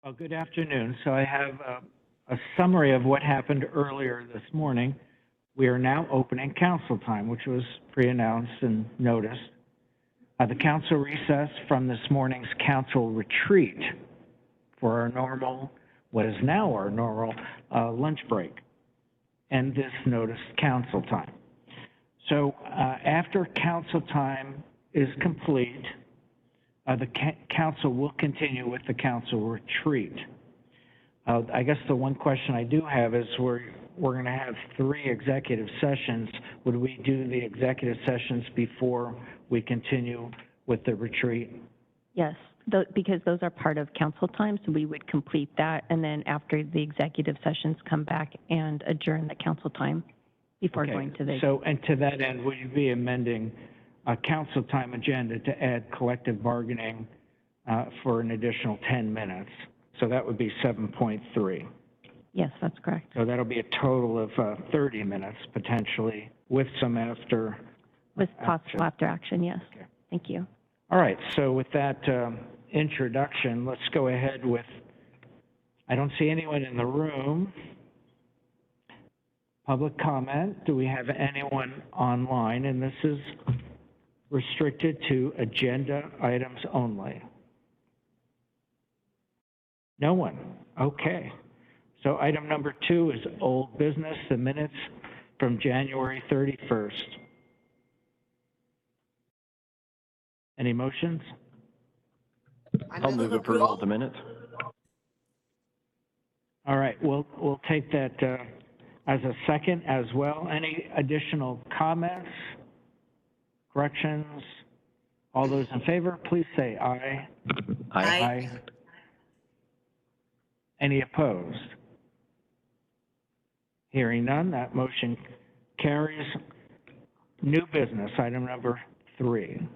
Well, good afternoon. So I have a summary of what happened earlier this morning. We are now opening council time, which was pre-announced and noticed. The council recessed from this morning's council retreat for our normal, what is now our normal lunch break, and this noticed council time. So after council time is complete, the council will continue with the council retreat. I guess the one question I do have is we're going to have 3 executive sessions. Would we do the executive sessions before we continue with the retreat? Yes, because those are part of council time, so we would complete that, and then after the executive sessions, come back and adjourn the council time before going to the... So, and to that end, will you be amending a council time agenda to add collective bargaining for an additional 10 minutes? So that would be 7.3. Yes, that's correct. So that'll be a total of 30 minutes potentially with some after. With possible after action, yes. Okay. Thank you. All right, so with that introduction, let's go ahead with, I don't see anyone in the room. Public comment, do we have anyone online? And this is restricted to agenda items only. No one, okay. So item number 2 is old business, the minutes from January 31st. Any motions? I'll move approval of the minutes. All right, we'll take that as a second as well. Any additional comments, corrections? All those in favor, please say aye. Aye. Aye. Any opposed? Hearing none, that motion carries. New business, item number 3.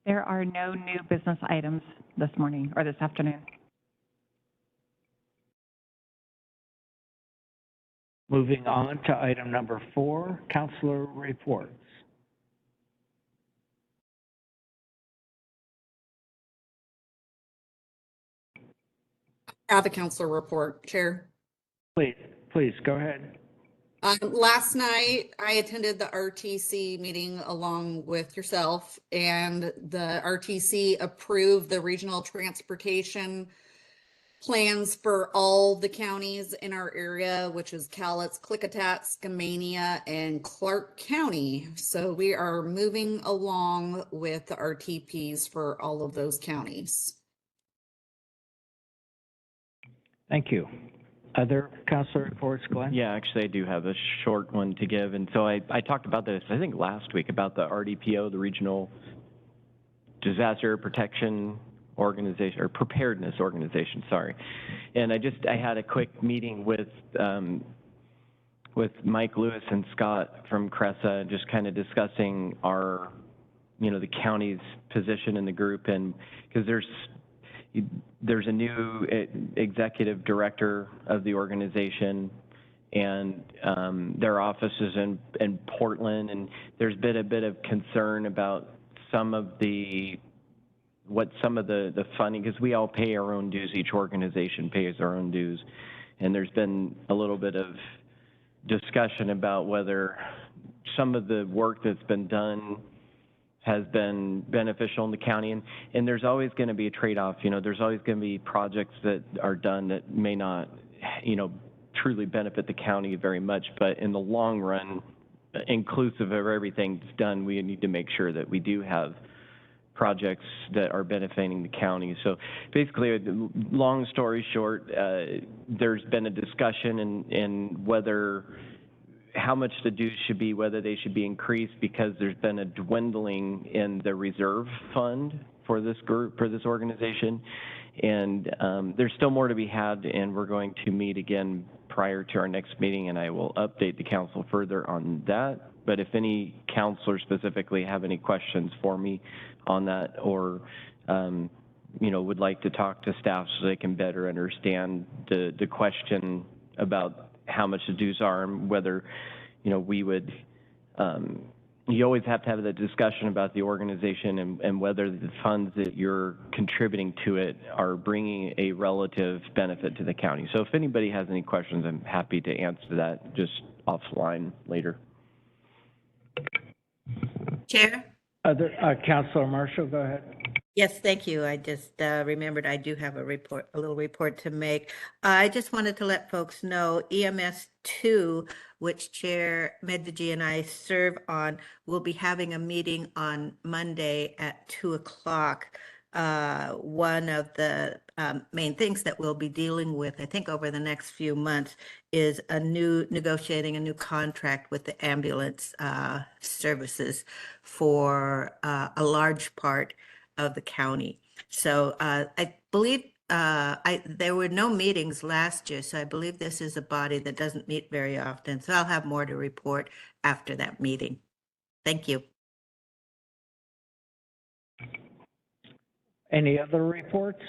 There are no new business items this morning or this afternoon. Moving on to item number 4, councilor reports. I have a councilor report, Chair. Please go ahead. Last night, I attended the RTC meeting along with yourself, and the RTC approved the regional transportation plans for all the counties in our area, which is Cowlitz, Klickitat, Skamania, and Clark County. So we are moving along with the RTPs for all of those counties. Thank you. Other councilor reports, Glenn? Yeah, actually, I do have a short one to give. And so I talked about this, I think, last week about the RDPO, the Regional Disaster Protection Organization, or Preparedness Organization, sorry. And I had a quick meeting with Mike Lewis and Scott from CRESA, just kind of discussing our, the county's position in the group. And because there's a new executive director of the organization, and their office is in Portland, and there's been a bit of concern about some of the funding, because we all pay our own dues, each organization pays our own dues, and there's been a little bit of discussion about whether some of the work that's been done has been beneficial in the county, and there's always going to be a trade-off. There's always going to be projects that are done that may not, truly benefit the county very much, but in the long run, inclusive of everything that's done, we need to make sure that we do have projects that are benefiting the county. So basically, long story short, there's been a discussion in whether how much the dues should be, whether they should be increased, because there's been a dwindling in the reserve fund for this group, for this organization. And there's still more to be had, and we're going to meet again prior to our next meeting, and I will update the council further on that. But if any counselors specifically have any questions for me on that, or would like to talk to staff so they can better understand the question about how much the dues are, and whether we would you always have to have that discussion about the organization and whether the funds that you're contributing to it are bringing a relative benefit to the county. So if anybody has any questions, I'm happy to answer that just offline later. Chair? Councilor Marshall, go ahead. Yes, thank you. I just remembered I do have a little report to make. I just wanted to let folks know EMS 2, which Chair Medveji and I serve on, will be having a meeting on Monday at 2:00. One of the main things that we'll be dealing with, I think over the next few months, is negotiating a new contract with the ambulance services for a large part of the county. So I believe there were no meetings last year, so I believe this is a body that doesn't meet very often. So I'll have more to report after that meeting. Thank you. Any other reports?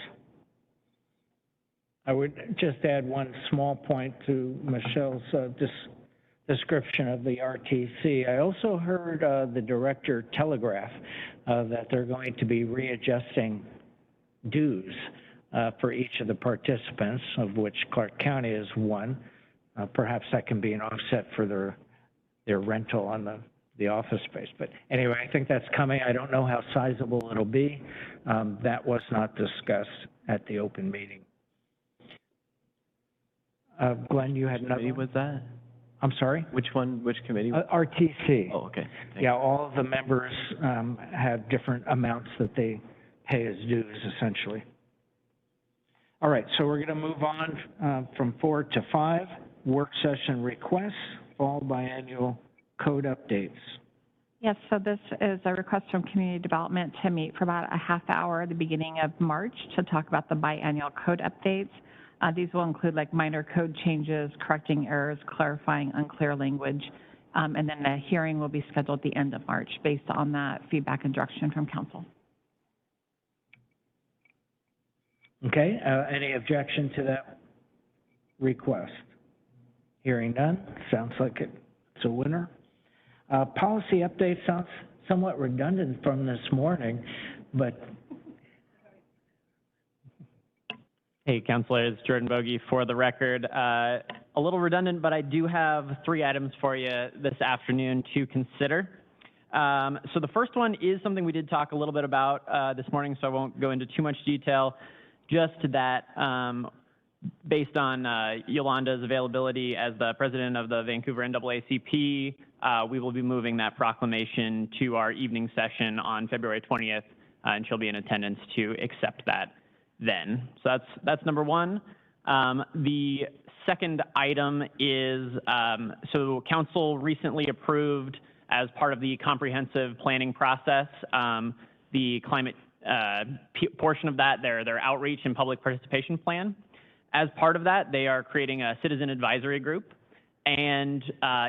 I would just add one small point to Michelle's description of the RTC. I also heard the director telegraph that they're going to be readjusting dues for each of the participants, of which Clark County is one. Perhaps that can be an offset for their rental on the office space. But anyway, I think that's coming. I don't know how sizable it'll be. That was not discussed at the open meeting. Glenn, you had another Committee one? was that? I'm sorry? Which one, which committee? RTC. Oh, okay. Thank Yeah, all of the members have different amounts that they pay as dues, essentially. All right, so we're going to move on from 4 to 5, work session requests, fall biannual code updates. Yes, so this is a request from Community Development to meet for about a half hour at the beginning of March to talk about the biannual code updates. These will include like minor code changes, correcting errors, clarifying unclear language, and then the hearing will be scheduled at the end of March based on that feedback and direction from council. Okay, any objection to that request? Hearing none, sounds like it's a winner. Policy update sounds somewhat redundant from this morning, but hey, Councilors, Jordan Bogie for the record. A little redundant, but I do have 3 items for you this afternoon to consider. So the first one is something we did talk a little bit about this morning, so I won't go into too much detail. Just that based on Yolanda's availability as the president of the Vancouver NAACP, we will be moving that proclamation to our evening session on February 20th, and she'll be in attendance to accept that then. So that's number one. The second item is, so council recently approved as part of the comprehensive planning process, the climate portion of that, their outreach and public participation plan. As part of that, they are creating a citizen advisory group, and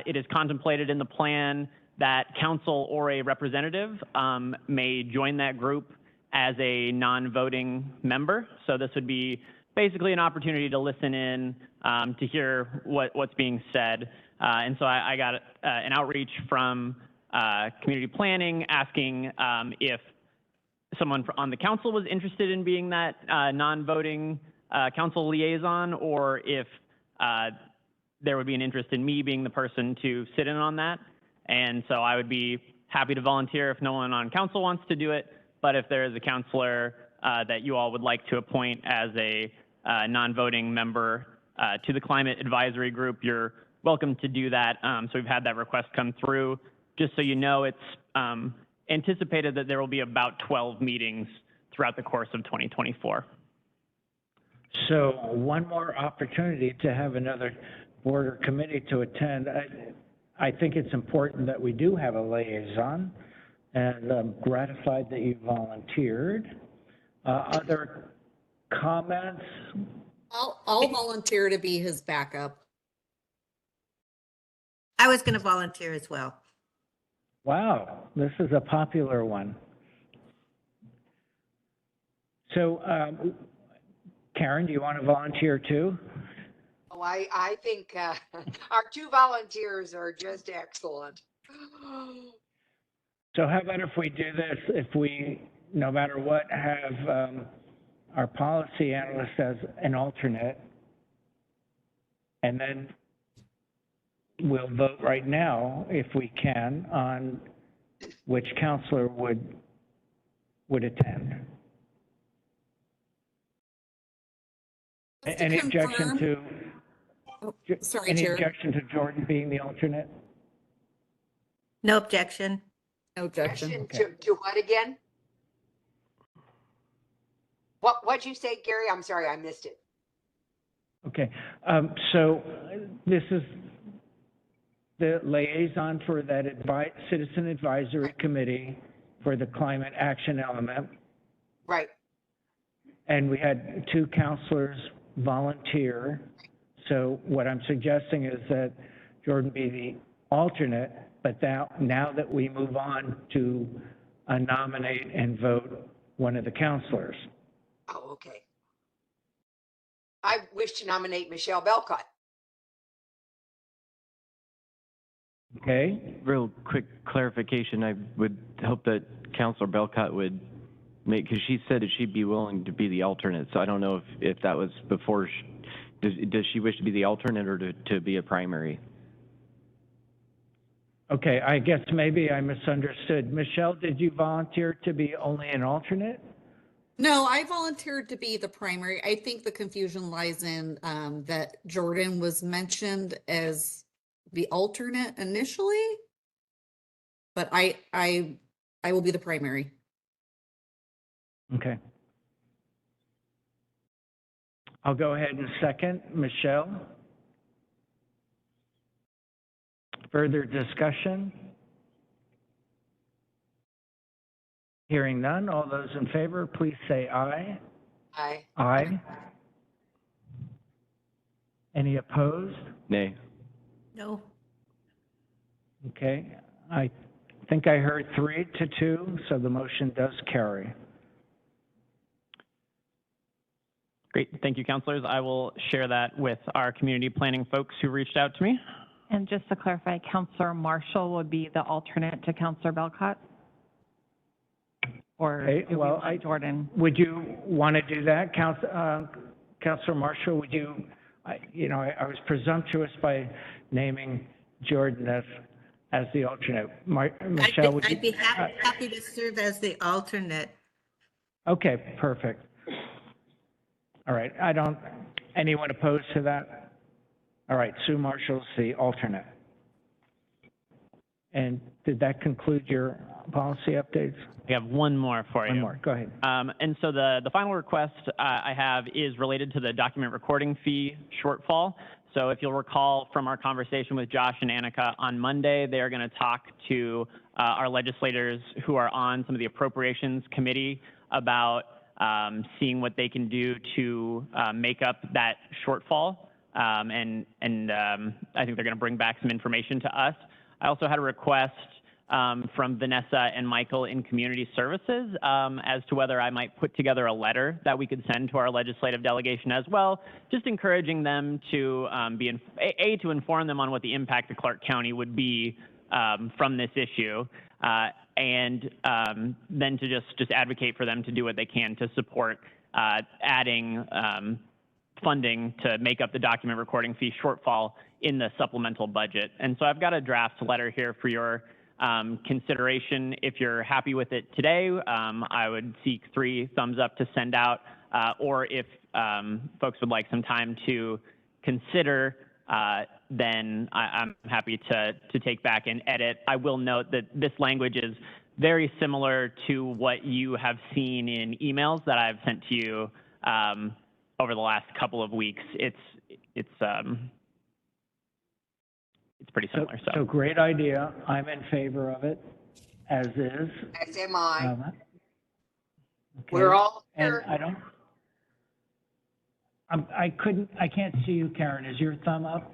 it is contemplated in the plan that council or a representative may join that group as a non-voting member. So this would be basically an opportunity to listen in, to hear what's being said. And so I got an outreach from community planning asking if someone on the council was interested in being that non-voting council liaison, or if there would be an interest in me being the person to sit in on that. And so I would be happy to volunteer if no one on council wants to do it. But if there is a counselor that you all would like to appoint as a non-voting member to the climate advisory group, you're welcome to do that. So we've had that request come through. Just so you know, it's anticipated that there will be about 12 meetings throughout the course of 2024. So one more opportunity to have another board or committee to attend. I think it's important that we do have a liaison, and I'm gratified that you volunteered. Other comments? I'll volunteer to be his backup. I was going to volunteer as well. Wow, this is a popular one. So, Karen, do you want to volunteer too? Oh, I think our 2 volunteers are just excellent. So how about if we do this, if we, no matter what, have our policy analyst as an alternate, and then we'll vote right now, if we can, on which counselor would attend. Just to Any objection confirm- to, Oh, sorry, any Chair. objection to Jordan being the alternate? No objection. No objection. To what again? What'd you say, Gary? I'm sorry, I missed it. Okay, so this is the liaison for that Citizen Advisory Committee for the climate action element. Right. And we had 2 counselors volunteer. So what I'm suggesting is that Jordan be the alternate, but now that we move on to nominate and vote one of the counselors. Oh, okay. I wish to nominate Michelle Belcott. Okay? Real quick clarification, I would hope that Counselor Belcott would make, because she said that she'd be willing to be the alternate, so I don't know if that was before, does she wish to be the alternate or to be a primary? Okay, I guess maybe I misunderstood. Michelle, did you volunteer to be only an alternate? No, I volunteered to be the primary. I think the confusion lies in that Jordan was mentioned as the alternate initially, but I will be the primary. Okay. I'll go ahead and second. Michelle? Further discussion? Hearing none, all those in favor, please say aye. Aye. Aye. Any opposed? Nay. No. Okay, I think I heard 3-2, so the motion does carry. Great. Thank you, counselors. I will share that with our community planning folks who reached out to me. And just to clarify, Counselor Marshall would be the alternate to Counselor Belcott? Or Okay, do we well, want Jordan? Would you want to do that, Counselor Marshall? Would you, I was presumptuous by naming Jordan as the alternate. Michelle, would you? I'd be happy to serve as the alternate. Okay, perfect. All right, anyone opposed to that? All right, Sue Marshall's the alternate. And did that conclude your policy updates? We have one more for you. One more, go ahead. And so the final request I have is related to the document recording fee shortfall. So if you'll recall from our conversation with Josh and Annika on Monday, they are going to talk to our legislators who are on some of the appropriations committee about seeing what they can do to make up that shortfall. And I think they're going to bring back some information to us. I also had a request from Vanessa and Michael in Community Services as to whether I might put together a letter that we could send to our legislative delegation as well, just encouraging them to to inform them on what the impact to Clark County would be from this issue, and then to just advocate for them to do what they can to support adding funding to make up the document recording fee shortfall in the supplemental budget. And so I've got a draft letter here for your consideration. If you're happy with it today, I would seek 3 thumbs up to send out, or if folks would like some time to consider, then I'm happy to take back and edit. I will note that this language is very similar to what you have seen in emails that I've sent to you over the last couple of weeks. It's pretty similar. So great idea. I'm in favor of it, as is. As am I. Okay. We're all And here. I can't see you, Karen. Is your thumb up?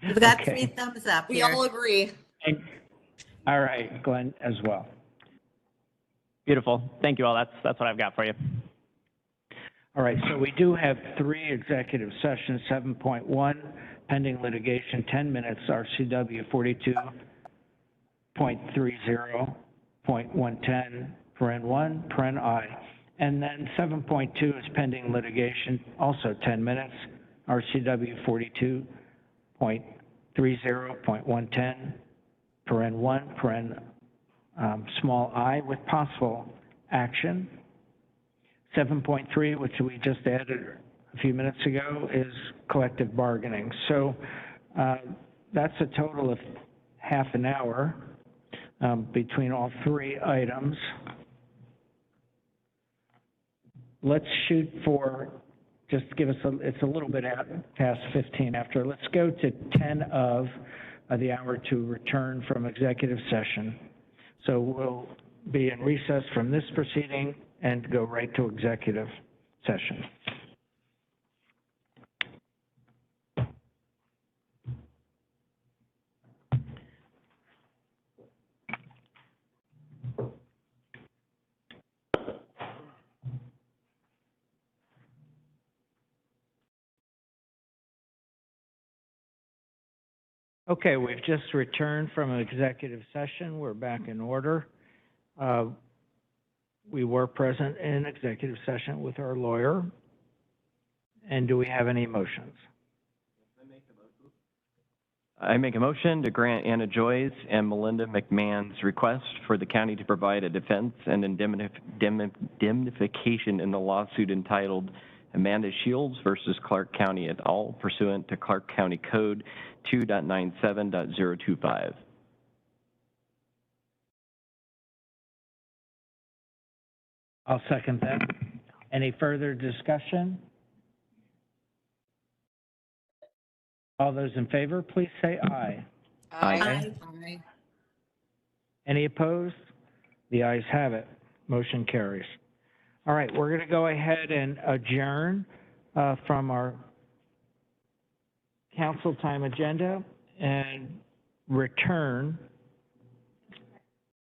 We've got Okay. 3 thumbs up We here. all agree. And, all right, Glenn as well. Beautiful. Thank you all. That's what I've got for you. All right, so we do have 3 executive sessions, 7.1, pending litigation, 10 minutes, RCW 42.30, 7.110, paren 1, paren I. And then 7.2 is pending litigation, also 10 minutes, RCW 42.30.110, paren 1, paren small I, with possible action. 7.3, which we just added a few minutes ago, is collective bargaining. So that's a total of half an hour between all three items. Let's shoot for, just give us it's a little bit past 15 after. Let's go to 10 of the hour to return from executive session. So we'll be in recess from this proceeding and go right to executive session. Okay, we've just returned from an executive session. We're back in order. We were present in executive session with our lawyer. And do we have any motions? I make a motion to grant Anna Joy's and Melinda McMahon's request for the county to provide a defense and indemnification in the lawsuit entitled Amanda Shields versus Clark County et al. Pursuant to Clark County Code 2.97.025. I'll second that. Any further discussion? All those in favor, please say aye. Aye. Aye. Any opposed? The ayes have it. Motion carries. All right, we're going to go ahead and adjourn from our council time agenda and return